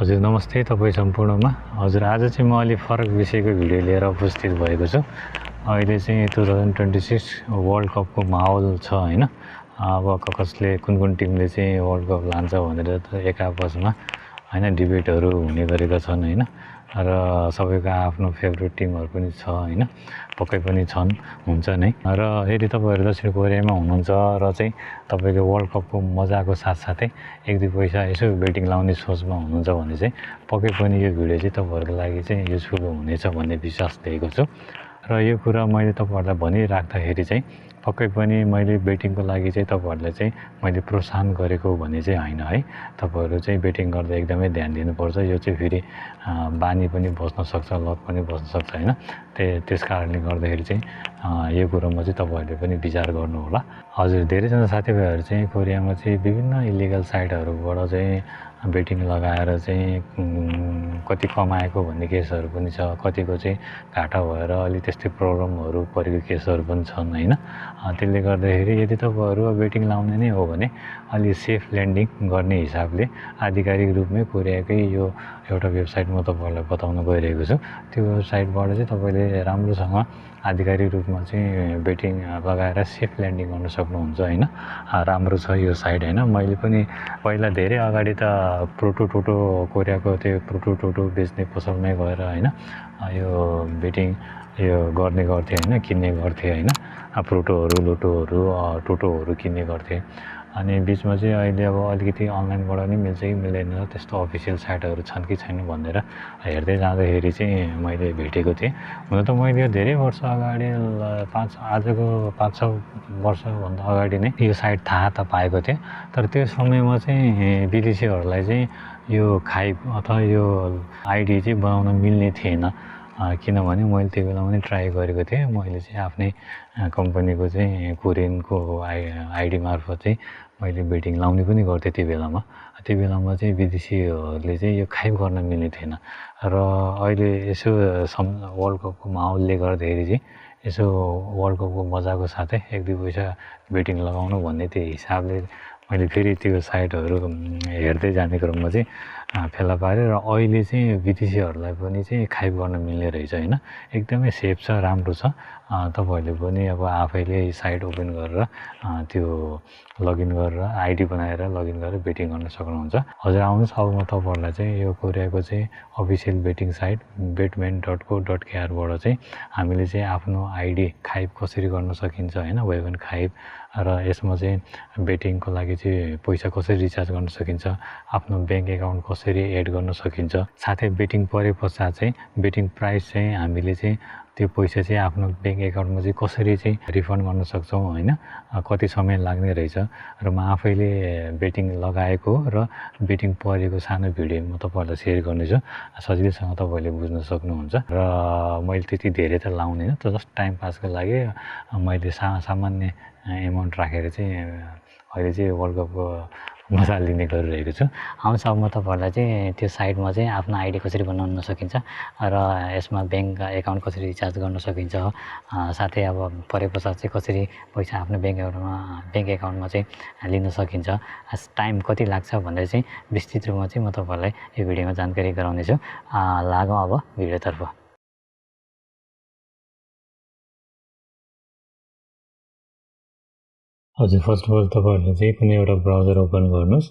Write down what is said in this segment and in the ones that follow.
हजुर नमस्ते तपाईँ सम्पूर्णमा। हजुर आज चाहिँ म अलि फरक विषयको भिडियो लिएर उपस्थित भएको छु। अहिले चाहिँ 2026 वर्ल्ड कपको माहौल छ हैन। अब कसले कुन टिमले चाहिँ वर्ल्ड कप लान्छ भनेर त एक आपसमा हैन डिबेटहरू हुने गरेका छन् हैन। र सबैको आफ्नो फेभरेट टिमहरू पनि छ हैन, पक्कै पनि छन्, हुन्छ नै। र यदि तपाईँहरू दक्षिण कोरियामा हुनुहुन्छ र चाहिँ तपाईँको वर्ल्ड कपको मजाको साथसाथै एक दुई पैसा यसो बेटिङ लाउने सोचमा हुनुहुन्छ भने चाहिँ पक्कै पनि यो भिडियो चाहिँ तपाईँहरूको लागि चाहिँ युजफुल हुनेछ भन्ने विश्वास लिएको छु। र यो कुरा मैले तपाईँहरूलाई भनिराख्दाखेरि चाहिँ पक्कै पनि मैले बेटिङको लागि चाहिँ तपाईँहरूलाई चाहिँ मैले प्रोत्साहन गरेको भन्ने चाहिँ होइन है। तपाईँहरू चाहिँ बेटिङ गर्दा एकदमै ध्यान दिनुपर्छ। यो चाहिँ फेरि बानी पनि बस्न सक्छ, लत पनि बस्न सक्छ हैन। त्यस कारणले गर्दाखेरि चाहिँ यो कुरोमा चाहिँ तपाईँहरूले पनि विचार गर्नुहोला। हजुर धेरैजना साथीभाइहरू चाहिँ कोरियामा चाहिँ विभिन्न इलिगल साइटहरूबाट चाहिँ बेटिङ लगाएर चाहिँ कति कमाएको भन्ने केसहरू पनि छ, कतिको चाहिँ घाटा भएर अलि त्यस्तै प्रब्लमहरू परेको केसहरू पनि छन् हैन। त्यसले गर्दाखेरि यदि तपाईँहरू बेटिङ लाउने नै हो भने अलि सेफ ल्यान्डिङ गर्ने हिसाबले आधिकारिक रूपमै कोरियाकै यो एउटा वेबसाइट म तपाईँहरूलाई बताउन गइरहेको छु। त्यो वेबसाइटबाट चाहिँ तपाईँले राम्रोसँग आधिकारिक रूपमा चाहिँ बेटिङ लगाएर सेफ ल्यान्डिङ गर्न सक्नुहुन्छ हैन। राम्रो छ यो साइट हैन। मैले पनि पहिला धेरै अगाडि त प्रोटो कोरियाको त्यो प्रोटो बेच्ने पसलमै गएर हैन यो बेटिङ यो गर्ने गर्थे हैन, किन्ने गर्थे हैन। प्रोटोहरू, लोटोहरू, टोटोहरू किन्ने गर्थे। अनि बिचमा चाहिँ अहिले अब अलिकति अनलाइनबाट नि मिल्छ कि मिल्दैन, त्यस्तो अफिसियल साइटहरू छन् कि छैन भनेर हेर्दै जाँदाखेरि चाहिँ मैले भेटेको थिएँ। हुन त मैले धेरै वर्ष अगाडि आजको 5-6 वर्षभन्दा अगाडि नै यो साइट थाहा त पाएको थिएँ। तर त्यो समयमा चाहिँ विदेशीहरूलाई चाहिँ यो खाइब अथवा यो आइडी चाहिँ बनाउन मिल्ने थिएन। किनभने मैले त्यो बेला पनि ट्राई गरेको थिएँ। मैले चाहिँ आफ्नै कम्पनीको चाहिँ कोरियनको आइडी मार्फत चाहिँ मैले बेटिङ लाउने पनि गर्थेँ त्यो बेलामा। त्यो बेलामा चाहिँ विदेशीहरूले चाहिँ यो खाइब गर्न मिल्ने थिएन। र अहिले यसो वर्ल्ड कपको माहौलले गर्दाखेरि चाहिँ यसो वर्ल्ड कपको मजाको साथै एक दुई पैसा बेटिङ लगाउनु भन्ने त्यो हिसाबले मैले फेरि त्यो साइटहरू हेर्दै जाने क्रममा चाहिँ फेला पारेँ। र अहिले चाहिँ विदेशीहरूलाई पनि चाहिँ खाइब गर्न मिल्ने रहेछ हैन। एकदमै सेफ छ, राम्रो छ। तपाईँहरूले पनि अब आफैले साइट ओपन गरेर त्यो लगइन गरेर आइडी बनाएर लगइन गरेर बेटिङ गर्न सक्नुहुन्छ। हजुर आउनुहोस् अब म तपाईँहरूलाई चाहिँ यो कोरियाको चाहिँ अफिसियल बेटिङ साइट betmain.co.kr बाट चाहिँ हामीले चाहिँ आफ्नो आइडी खाइब कसरी गर्न सकिन्छ हैन, वेबन खाइब। र यसमा चाहिँ बेटिङको लागि चाहिँ पैसा कसरी रिचार्ज गर्न सकिन्छ, आफ्नो ब्याङ्क एकाउन्ट कसरी एड गर्न सकिन्छ, साथै बेटिङ परे पश्चात चाहिँ बेटिङ प्राइस चाहिँ हामीले चाहिँ त्यो पैसा चाहिँ आफ्नो ब्याङ्क एकाउन्टमा चाहिँ कसरी चाहिँ रिफन्ड गर्न सक्छौँ हैन, कति समय लाग्ने रहेछ। र म आफैले बेटिङ लगाएको र बेटिङ परेको सानो भिडियो म तपाईँहरूलाई सेयर गर्नेछु। सजिलैसँग तपाईँले बुझ्न सक्नुहुन्छ। र मैले त्यति धेरै त लाउँदिनँ, त जस्ट टाइम पासको लागि मैले सामान्य एमाउन्ट राखेर चाहिँ अहिले चाहिँ वर्ल्ड कपको मजा लिने गरिरहेको छु। आउँछ अब म तपाईँहरूलाई चाहिँ त्यो साइटमा चाहिँ आफ्नो आइडी कसरी बनाउन सकिन्छ र यसमा ब्याङ्क एकाउन्ट कसरी रिचार्ज गर्न सकिन्छ, साथै अब परे पश्चात चाहिँ कसरी पैसा आफ्नो ब्याङ्क एकाउन्टमा चाहिँ लिन सकिन्छ, टाइम कति लाग्छ भनेर चाहिँ विस्तृत रूपमा चाहिँ म तपाईँहरूलाई यो भिडियोमा जानकारी गराउनेछु। लागौँ अब भिडियोतर्फ। हजुर फर्स्ट अफ अल तपाईँहरूले चाहिँ कुनै एउटा ब्राउजर ओपन गर्नुहोस्।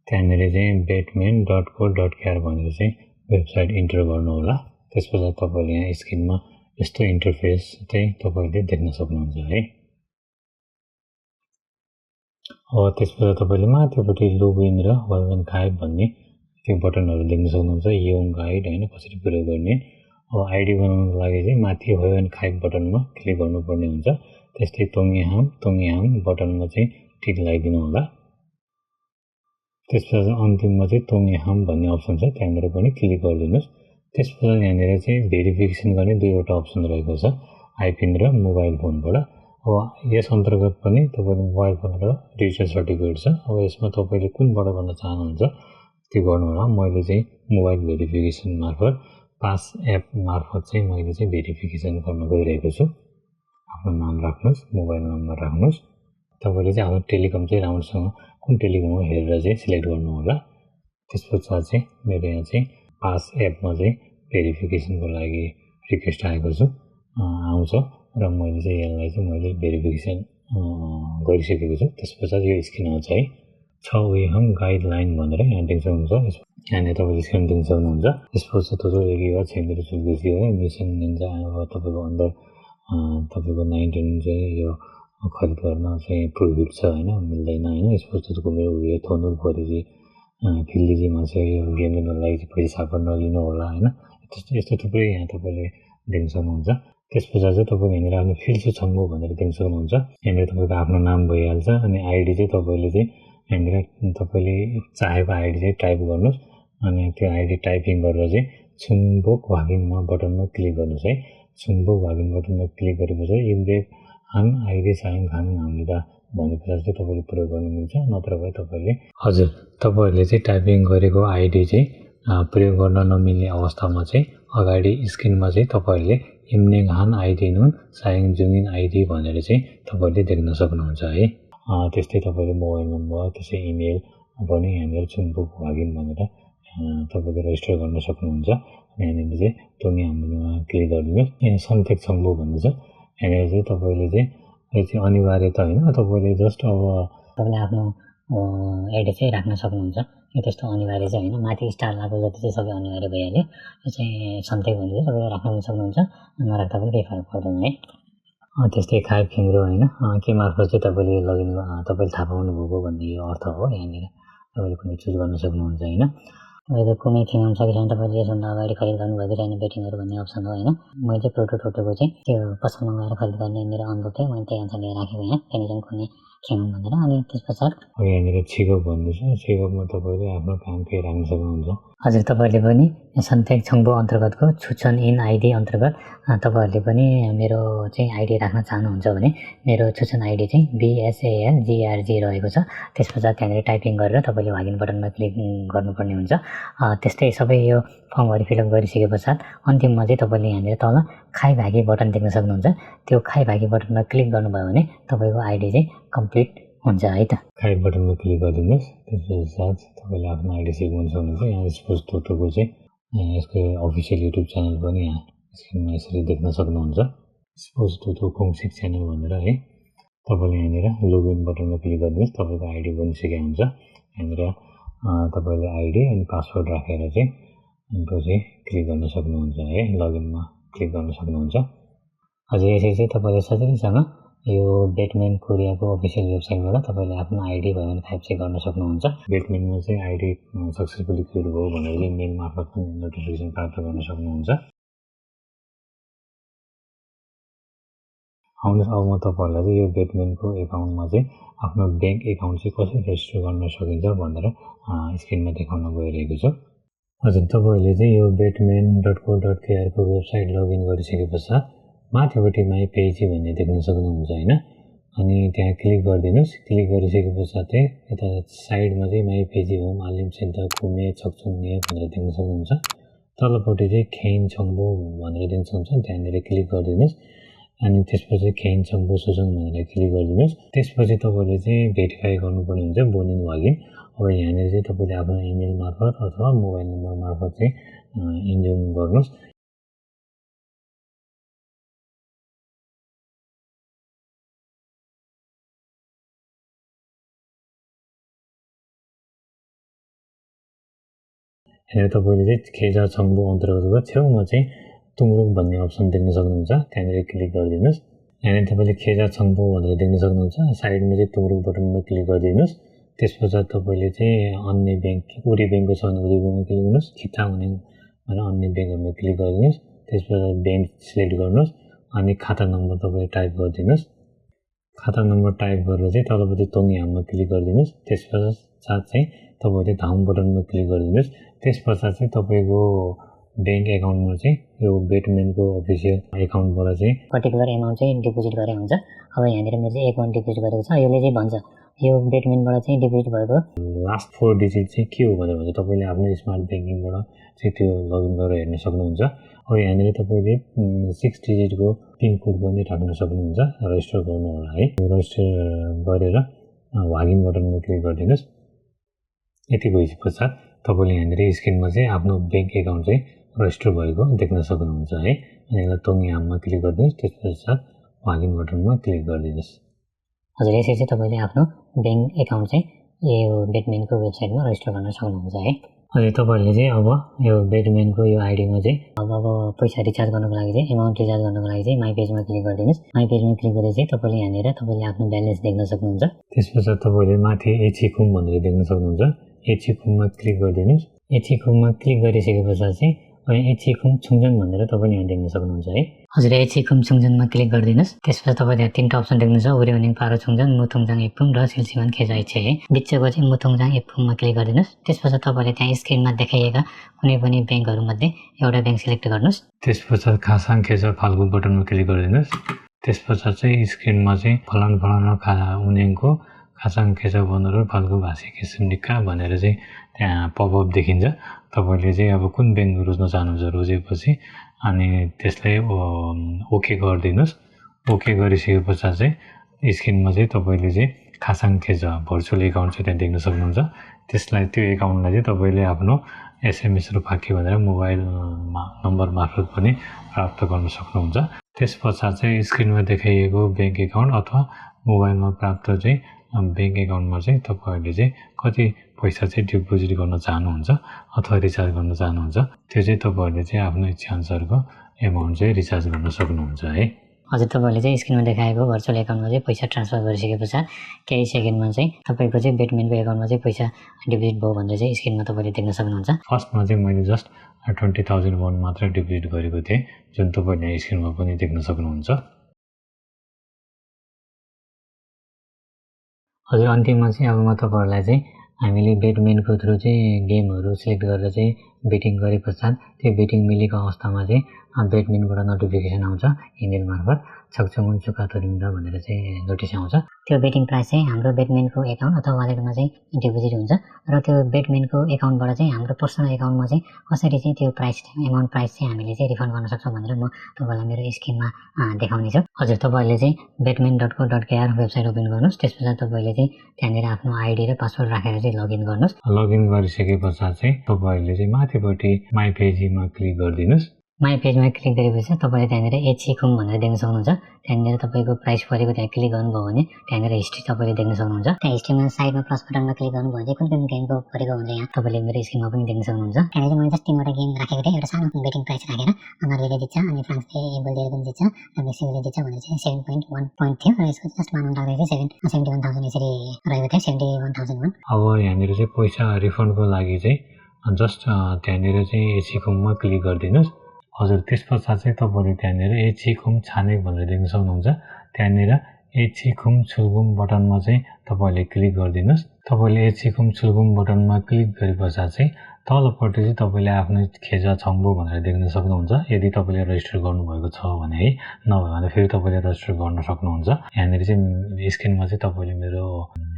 त्यहाँनिर चाहिँ betmain.co.kr भनेर चाहिँ वेबसाइट इन्टर गर्नु होला। त्यसपछि तपाईँले यहाँ स्क्रिनमा यस्तो इन्टरफेस चाहिँ तपाईँले देख्न सक्नुहुन्छ है। अब त्यसपछि तपाईँले माथिपट्टि लोगइन र वेबन खाइब भन्ने त्यो बटनहरू देख्न सक्नुहुन्छ। योङ गाइड हैन, कसरी प्रयोग गर्ने। अब आइडी बनाउनको लागि चाहिँ माथि वेबन खाइब बटनमा क्लिक गर्नुपर्ने हुन्छ। त्यस्तै तोङयाम बटनमा चाहिँ टिक लगाइदिनु होला। त्यसपछि अन्तिममा चाहिँ तोङयाम भन्ने अप्सन छ, त्यहाँनिर पनि क्लिक गरिदिनुहोस्। त्यसपछि यहाँनिर चाहिँ भेरिफिकेसन गर्ने दुईवटा अप्सन रहेको छ, आइपिन र मोबाइल फोनबाट। अब यस अन्तर्गत पनि तपाईँले मोबाइल फोन र डिजिटल सर्टिफिकेट छ। अब यसमा तपाईँले कुनबाट गर्न चाहनुहुन्छ त्यो गर्नु होला। मैले चाहिँ मोबाइल भेरिफिकेसन मार्फत पास एप मार्फत चाहिँ मैले चाहिँ भेरिफिकेसन गर्न गइरहेको छु। आफ्नो नाम राख्नुहोस्, मोबाइल नम्बर राख्नुहोस्। तपाईँले चाहिँ आफ्नो टेलिकम चाहिँ राम्रोसँग कुन टेलिकम हो हेरेर चाहिँ सिलेक्ट गर्नु होला। त्यसपश्चात चाहिँ मेरो यहाँ चाहिँ पास एपमा चाहिँ भेरिफिकेसनको लागि रिक्वेस्ट आएको आउँछ र मैले चाहिँ यसलाई चाहिँ मैले भेरिफिकेसन गरिसकेको छु। त्यसपश्चात यो स्क्रिन आउँछ है। 6 वेहम गाइडलाइन भनेर यहाँ देख्न सक्नुहुन्छ। यहाँनिर तपाईँले स्क्रिन देख्न सक्नुहुन्छ। त्यसपछि तपाईँको एक युवा क्षेत्रीय सुविधा है मिसन निन्जा अब तपाईँको अन्डर तपाईँको 19 चाहिँ यो खरिद गर्न चाहिँ प्रोहिबिट छ होइन, मिल्दैन होइन। यसपछि तपाईँको मेरो उयो थोनुर परेपछि फिल्लीजीमा चाहिँ यो गेम गर्नलाई चाहिँ पैसा छापर नलिनु होला होइन। यस्तो थुप्रै यहाँ तपाईँले देख्न सक्नुहुन्छ। त्यसपश्चात चाहिँ तपाईँले यहाँनिर आफ्नो फिल्ड छङ्गो भनेर देख्न सक्नुहुन्छ। यहाँनिर तपाईँको आफ्नो नाम भइहाल्छ अनि आइडी चाहिँ तपाईँले चाहिँ यहाँनिर तपाईँले चाहेको आइडी चाहिँ टाइप गर्नुहोस् अनि त्यो आइडी टाइपिङ गरेर चाहिँ छुङबोक वागिङमा बटनमा क्लिक गर्नुहोस् है। छुङबोक वागिङ बटनमा क्लिक गरेपछि इम्बेक हाङ आइडी साइङ खाङ हामीले भने पछाडि चाहिँ तपाईँले प्रयोग गर्नु मिल्छ। नत्र भए तपाईँले हजुर तपाईँहरूले चाहिँ टाइपिङ गरेको आइडी चाहिँ प्रयोग गर्न नमिल्ने अवस्थामा चाहिँ अगाडि स्क्रिनमा चाहिँ तपाईँहरूले इम्नेङ हान आइडी नुन साइङ जुङिन आइडी भनेर चाहिँ तपाईँले देख्न सक्नुहुन्छ है। त्यस्तै तपाईँले मोबाइल नम्बर त्यसै इमेल पनि यहाँनिर छुङबोक वागिङ भनेर तपाईँले रेजिस्टर गर्न सक्नुहुन्छ। यहाँनिर चाहिँ टोनी हाम्रोमा क्लिक गरिदिनुहोस्। यहाँ सन्तेक छङ्बो भन्ने छ। यहाँनिर चाहिँ तपाईँले चाहिँ यो चाहिँ अनिवार्य त होइन, तपाईँले जस्ट अब तपाईँले आफ्नो एड्रेस चाहिँ राख्न सक्नुहुन्छ। यो त्यस्तो अनिवार्य चाहिँ होइन, माथि स्टार लगाएको जति चाहिँ सबै अनिवार्य भइहाल्यो। यो चाहिँ सन्तेक भनेर तपाईँले राख्न पनि सक्नुहुन्छ, नराख्दा पनि केही फरक पर्दैन है। त्यस्तै खाए फिङ्ग्रो होइन के मार्फत चाहिँ तपाईँले लगइन तपाईँले थाहा पाउनुभएको भन्ने यो अर्थ हो। यहाँनिर तपाईँले कुनै चुज गर्न सक्नुहुन्छ होइन। तपाईँको कुनै थिम हुन्छ कि छैन, तपाईँले यसभन्दा अगाडि खरिद गर्नुभएको रहेन बेटिङहरू भन्ने अप्सन हो होइन। मैले चाहिँ प्रोटोटोको चाहिँ त्यो पसलमा गएर खरिद गर्ने मेरो अनुभव थियो, मैले त्यही अनुसार लिएर राखेको यहाँ त्यहाँनिर कुनै खेम भनेर। अनि त्यस पछाडि यहाँनिर छिगो भन्नु छ। छिगोमा तपाईँले आफ्नो काम केही राख्न सक्नुहुन्छ। हजुर तपाईँहरूले पनि सन्तेक छङ्बो अन्तर्गतको छुचन इन आइडी अन्तर्गत तपाईँहरूले पनि मेरो चाहिँ आइडी राख्न चाहनुहुन्छ भने मेरो छुचन आइडी चाहिँ BSALGRG रहेको छ। त्यस पछाडि त्यहाँनिर टाइपिङ गरेर तपाईँले वागिन बटनमा क्लिक गर्नुपर्ने हुन्छ। त्यस्तै सबै यो फर्महरू फिलअप गरिसके पछाडि अन्तिममा चाहिँ तपाईँले यहाँनिर तल खाइ भागी बटन देख्न सक्नुहुन्छ। त्यो खाइ भागी बटनमा क्लिक गर्नुभयो भने तपाईँको आइडी चाहिँ कम्प्लिट हुन्छ है त। खाइ बटनमा क्लिक गरिदिनुहोस्। त्यसपश्चात तपाईँले आफ्नो आइडी सेभ गर्न सक्नुहुन्छ। यहाँ स्पोर्ट्स टोटोको चाहिँ यसको अफिसियल युट्युब च्यानल पनि यहाँ स्क्रिनमा यसरी देख्न सक्नुहुन्छ। स्पोर्ट्स टोटो कोङसिक च्यानल भनेर है। तपाईँले यहाँनिर लोगइन बटनमा क्लिक गरिदिनुहोस्। तपाईँको आइडी बनिसकेको हुन्छ। यहाँनिर तपाईँले आइडी अनि पासवर्ड राखेर चाहिँ पछि क्लिक गर्न सक्नुहुन्छ है। लगइनमा क्लिक गर्न सक्नुहुन्छ। हजुर यसरी चाहिँ तपाईँले सजिलैसँग यो बेटमेन कोरियाको अफिसियल वेबसाइटबाट तपाईँले आफ्नो आइडी भयो भने 5 चेक गर्न सक्नुहुन्छ। बेटमेनमा चाहिँ आइडी सक्सेसफुली क्रिएट भयो भनेर चाहिँ मेल मार्फत पनि नोटिफिकेसन प्राप्त गर्न सक्नुहुन्छ। आउनुहोस् अब म तपाईँहरूलाई चाहिँ यो बेटमेनको एकाउन्टमा चाहिँ आफ्नो ब्याङ्क एकाउन्ट चाहिँ कसरी रेजिस्टर गर्न सकिन्छ भनेर स्क्रिनमा देखाउन गइरहेको छु। हजुर तपाईँहरूले चाहिँ यो betmain.co.kr को वेबसाइट लगइन गरिसके पश्चात माथिपट्टि माई पेजी भन्ने देख्न सक्नुहुन्छ होइन। अनि त्यहाँ क्लिक गरिदिनुहोस्। क्लिक गरिसके पश्चात चाहिँ यता साइडमा चाहिँ माई पेजी होम आलिम सेन्टर कुमे छक्चुङने भनेर देख्न सक्नुहुन्छ। तलपट्टि चाहिँ खेइन छङ्बो भनेर देख्न सक्नुहुन्छ, त्यहाँनिर क्लिक गरिदिनुहोस्। अनि त्यसपछि खेइन छङ्बो सुसुङ भनेर क्लिक गरिदिनुहोस्। त्यसपछि तपाईँले चाहिँ भेरिफाई गर्नुपर्ने हुन्छ बोनिन वागिन। अब यहाँनिर चाहिँ तपाईँले आफ्नो इमेल मार्फत अथवा मोबाइल नम्बर मार्फत चाहिँ इन्जोइन गर्नुहोस्। यहाँनिर तपाईँले चाहिँ खेजा छङ्बो अन्तर्गतको छेउमा चाहिँ तुङरुक भन्ने अप्सन देख्न सक्नुहुन्छ, त्यहाँनिर क्लिक गरिदिनुहोस्। यहाँनिर तपाईँले खेजा छङ्बो भनेर देख्न सक्नुहुन्छ। साइडमा चाहिँ तुङरुक बटनमा क्लिक गरिदिनुहोस्। त्यस पछाडि तपाईँले चाहिँ अन्य ब्याङ्क उरी ब्याङ्कको छ भने उरी ब्याङ्कमा क्लिक गर्नुहोस्। खिता हुने भनेर अन्य ब्याङ्कहरूमा क्लिक गरिदिनुहोस्। त्यस पछाडि ब्याङ्क सिलेक्ट गर्नुहोस् अनि खाता नम्बर तपाईँले टाइप गरिदिनुहोस्। खाता नम्बर टाइप गरेर चाहिँ तलपट्टि तोङयाममा क्लिक गरिदिनुहोस्। त्यस पश्चात चाहिँ तपाईँले धाउन बटनमा क्लिक गरिदिनुहोस्। त्यस पश्चात चाहिँ तपाईँको ब्याङ्क एकाउन्टमा चाहिँ यो बेटमेनको अफिसियल एकाउन्टबाट चाहिँ पर्टिकुलर एमाउन्ट चाहिँ डिपोजिट गरे हुन्छ। अब यहाँनिर मेरो चाहिँ 1 डिपोजिट गरेको छ। यसले चाहिँ भन्छ यो बेटमेनबाट चाहिँ डिपोजिट भएको लास्ट 4 डिजिट चाहिँ के हो भनेर भन्छ। तपाईँले आफ्नो स्मार्ट ब्याङ्किङबाट चाहिँ त्यो लगइन गरेर हेर्न सक्नुहुन्छ। अब यहाँनिर तपाईँले 6 डिजिटको पिनकोड पनि राख्न सक्नुहुन्छ। रेजिस्टर गर्नु होला है। रेजिस्टर गरेर वागिन बटनमा क्लिक गरिदिनुहोस्। यति भइसके पश्चात तपाईँले यहाँनिर स्क्रिनमा चाहिँ आफ्नो ब्याङ्क एकाउन्ट चाहिँ रजिस्टर भएको देख्न सक्नुहुन्छ है। अनि यसलाई तोङ याममा क्लिक गरिदिनुहोस्, त्यस पश्चात लगिन बटनमा क्लिक गरिदिनुहोस्। हजुर यसरी चाहिँ तपाईँले आफ्नो ब्याङ्क एकाउन्ट चाहिँ यो बेटमेनको वेबसाइटमा रजिस्टर गर्न सक्नुहुन्छ है। हजुर तपाईँहरूले चाहिँ अब यो बेटमेनको यो आइडीमा चाहिँ अब पैसा रिचार्ज गर्नको लागि चाहिँ एमाउन्ट रिचार्ज गर्नको लागि चाहिँ माई पेजमा क्लिक गरिदिनुहोस्। माई पेजमा क्लिक गरेर चाहिँ तपाईँले यहाँनिर तपाईँले आफ्नो ब्यालेन्स देख्न सक्नुहुन्छ। त्यस पश्चात तपाईँले माथि एचिकुम भनेर देख्न सक्नुहुन्छ। एचिकुममा क्लिक गरिदिनुहोस्। एचिकुममा क्लिक गरिसके पश्चात चाहिँ एचिकुम छुङजन भनेर तपाईँले यहाँ देख्न सक्नुहुन्छ है। हजुर एचिकुम छुङजनमा क्लिक गरिदिनुहोस्। त्यसपछि तपाईँले यहाँ 3टा अप्सन देख्नुहुन्छ, उर्योनिङ पारो छुङजन, मुथुङजाङ एपुम र सिलसिमान खेजाइ छे है। बिचको चाहिँ मुथुङजाङ एपुममा क्लिक गरिदिनुहोस्। त्यसपछि तपाईँले त्यहाँ स्क्रिनमा देखाइएका कुनै पनि ब्याङ्कहरूमध्ये एउटा ब्याङ्क सिलेक्ट गर्नुहोस्। त्यस पश्चात खासाङ खेजा फाल्गु बटनमा क्लिक गरिदिनुहोस्। त्यस पश्चात चाहिँ स्क्रिनमा चाहिँ फलान उनीको खासाङ खेजा बनहरू फाल्गु भाषी किसिमनिका भनेर चाहिँ त्यहाँ पपअप देखिन्छ। तपाईँले चाहिँ अब कुन ब्याङ्क रोज्न चाहनुहुन्छ रोजेपछि अनि त्यसलाई ओके गरिदिनुहोस्। ओके गरिसके पश्चात चाहिँ स्क्रिनमा चाहिँ तपाईँले चाहिँ खासाङ खेजा भर्चुअल एकाउन्ट चाहिँ त्यहाँ देख्न सक्नुहुन्छ। त्यसलाई त्यो एकाउन्टलाई चाहिँ तपाईँले आफ्नो एसएमएस र फाकी भनेर मोबाइल नम्बर मार्फत पनि प्राप्त गर्न सक्नुहुन्छ। त्यस पश्चात चाहिँ स्क्रिनमा देखाइएको ब्याङ्क एकाउन्ट अथवा मोबाइलमा प्राप्त चाहिँ ब्याङ्क एकाउन्टमा चाहिँ तपाईँहरूले चाहिँ कति पैसा चाहिँ डिपोजिट गर्न चाहनुहुन्छ अथवा रिचार्ज गर्न चाहनुहुन्छ त्यो चाहिँ तपाईँहरूले चाहिँ आफ्नो इच्छाअनुसारको एमाउन्ट चाहिँ रिचार्ज गर्न सक्नुहुन्छ है। हजुर तपाईँले चाहिँ स्क्रिनमा देखाएको भर्चुअल एकाउन्टमा चाहिँ पैसा ट्रान्सफर गरिसके पश्चात केही सेकेन्डमा चाहिँ तपाईँको चाहिँ बेटमेनको एकाउन्टमा चाहिँ पैसा डिपोजिट भयो भनेर चाहिँ स्क्रिनमा तपाईँले देख्न सक्नुहुन्छ। फर्स्टमा चाहिँ मैले जस्ट 20,001 मात्रै डिपोजिट गरेको थिएँ, जुन तपाईँले स्क्रिनमा पनि देख्न सक्नुहुन्छ। हजुर अन्तिममा चाहिँ अब म तपाईँहरूलाई चाहिँ हामीले बेटमेनको थ्रु चाहिँ गेमहरू सिलेक्ट गरेर चाहिँ बेटिङ गरे पश्चात त्यो बेटिङ मिलेको अवस्थामा चाहिँ बेटमेनबाट नोटिफिकेसन आउँछ इमेल मार्फत छकछुङ चुका तरिन्दा भनेर चाहिँ नोटिस आउँछ। त्यो बेटिङ प्राइस चाहिँ हाम्रो बेटमेनको एकाउन्ट अथवा वालेटमा चाहिँ डिपोजिट हुन्छ र त्यो बेटमेनको एकाउन्टबाट चाहिँ हाम्रो पर्सनल एकाउन्टमा चाहिँ कसरी चाहिँ त्यो प्राइस एमाउन्ट प्राइस चाहिँ हामीले चाहिँ रिफन्ड गर्न सक्छौँ भनेर म तपाईँलाई मेरो स्क्रिनमा देखाउने छु। हजुर तपाईँहरूले चाहिँ betmain.co.kr वेबसाइट ओपन गर्नुहोस्। त्यस पश्चात तपाईँले चाहिँ त्यहाँनिर आफ्नो आइडी र पासवर्ड राखेर चाहिँ लगइन गर्नुहोस्। लगइन गरिसके पश्चात चाहिँ तपाईँहरूले चाहिँ माथिपट्टि माई पेजमा क्लिक गरिदिनुहोस्। माई पेजमा क्लिक गरेपछि तपाईँले त्यहाँनिर एचिकुम भनेर देख्न सक्नुहुन्छ। त्यहाँनिर तपाईँको प्राइस परेको त्यहाँ क्लिक गर्नुभयो भने त्यहाँनिर हिस्ट्री तपाईँले देख्न सक्नुहुन्छ। त्यहाँ हिस्ट्रीमा साइडमा प्लस बटनमा क्लिक गर्नुभयो भने कुन कुन गेमको परेको हुन्छ यहाँ तपाईँले मेरो स्क्रिनमा पनि देख्न सक्नुहुन्छ। त्यहाँनिर मैले जस्ट 3वटा गेम राखेको थिएँ। एउटा सानो बेटिङ प्राइस राखेर नर्वेले जित्छ अनि फ्रान्सले एबोल्डेर पनि जित्छ र मेक्सिकोले जित्छ भनेर चाहिँ 7.1 पोइन्ट थियो र यसको जस्ट मानौँ राख्दै चाहिँ 71,000 यसरी रहेको थियो, 71,001। अब यहाँनिर चाहिँ पैसा रिफन्डको लागि चाहिँ जस्ट त्यहाँनिर चाहिँ एचिकुममा क्लिक गरिदिनुहोस्। हजुर त्यस पश्चात चाहिँ तपाईँले त्यहाँनिर एचिकुम छानेक भनेर देख्न सक्नुहुन्छ। त्यहाँनिर एचिकुम छुलबुम बटनमा चाहिँ तपाईँले क्लिक गरिदिनुहोस्। तपाईँले एचिकुम छुलबुम बटनमा क्लिक गरे पश्चात चाहिँ तलपट्टि चाहिँ तपाईँले आफ्नो खेजा छङ्बु भनेर देख्न सक्नुहुन्छ। यदि तपाईँले रजिस्टर गर्नुभएको छ भने है, नभए भने फेरि तपाईँले रजिस्टर गर्न सक्नुहुन्छ। यहाँनिर चाहिँ स्क्रिनमा चाहिँ तपाईँले मेरो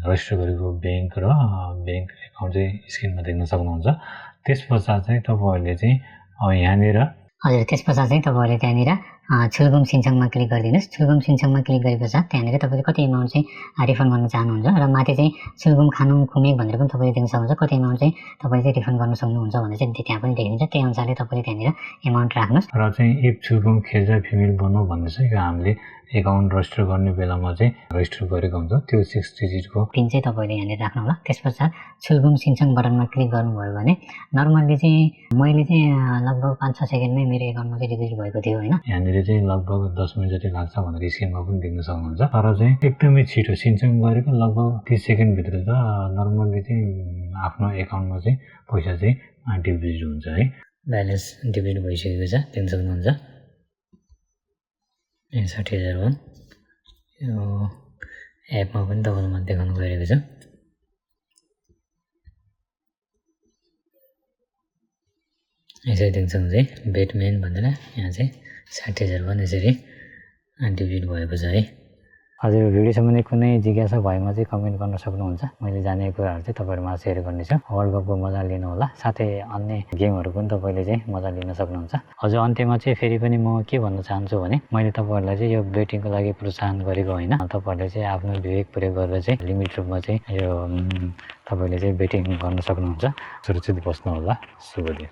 रजिस्टर गरेको ब्याङ्क र ब्याङ्क एकाउन्ट चाहिँ स्क्रिनमा देख्न सक्नुहुन्छ। त्यस पश्चात चाहिँ तपाईँहरूले चाहिँ यहाँनिर हजुर त्यस पश्चात चाहिँ तपाईँहरूले त्यहाँनिर छुलबुम सिन्छङमा क्लिक गरिदिनुहोस्। छुलबुम सिन्छङमा क्लिक गरे पश्चात त्यहाँनिर तपाईँले कति एमाउन्ट चाहिँ रिफन्ड गर्न चाहनुहुन्छ र माथि चाहिँ छुलबुम खानुङ खुमेक भनेर पनि तपाईँले देख्न सक्नुहुन्छ। कति एमाउन्ट चाहिँ तपाईँले चाहिँ रिफन्ड गर्न सक्नुहुन्छ भनेर चाहिँ त्यहाँ पनि देखिन्छ। त्यही अनुसारले तपाईँले त्यहाँनिर एमाउन्ट राख्नुहोस्। र चाहिँ इफ छुलबुम खेजा फिमेल बन्नु भन्ने चाहिँ यो हामीले एकाउन्ट रजिस्टर गर्ने बेलामा चाहिँ रजिस्टर गरेको हुन्छ त्यो 6 डिजिटको पिन चाहिँ तपाईँले यहाँनिर राख्नु होला। त्यस पश्चात छुलबुम सिन्छङ बटनमा क्लिक गर्नुभयो भने नर्मल्ली चाहिँ मैले चाहिँ लगभग 5-6 सेकेन्डमै मेरो एकाउन्टमा चाहिँ डिपोजिट भएको थियो होइन। यहाँनिर चाहिँ लगभग 10 मिनट जति लाग्छ भनेर स्क्रिनमा पनि देख्न सक्नुहुन्छ। तर चाहिँ एकदमै छिटो सिन्छङ गरेको लगभग 30 सेकेन्डभित्र त नर्मल्ली चाहिँ आफ्नो एकाउन्टमा चाहिँ पैसा चाहिँ डिपोजिट हुन्छ है। ब्यालेन्स डिपोजिट भइसकेको छ देख्न सक्नुहुन्छ। 60,001 यो एपमा पनि तपाईँलाई देखाउनु गइरहेको छ। यसरी देख्न सक्नुहुन्छ बेटमेन भनेर यहाँ चाहिँ 60,001 यसरी डिपोजिट भएको छ है। हजुर भिडियो सम्बन्धी कुनै जिज्ञासा भएमा चाहिँ कमेन्ट गर्न सक्नुहुन्छ। मैले जानेको कुराहरू चाहिँ तपाईँहरूमा सेयर गर्नेछु। वर्ल्ड कपको मजा लिनु होला, साथै अन्य गेमहरू पनि तपाईँले चाहिँ मजा लिन सक्नुहुन्छ। हजुर अन्त्यमा चाहिँ फेरि पनि म के भन्न चाहन्छु भने मैले तपाईँहरूलाई चाहिँ यो बेटिङको लागि प्रोत्साहन गरेको होइन। तपाईँहरूले चाहिँ आफ्नो विवेक प्रयोग गरेर चाहिँ लिमिट रूपमा चाहिँ यो तपाईँले चाहिँ बेटिङ गर्न सक्नुहुन्छ। सुरक्षित बस्नु होला। शुभ दिन।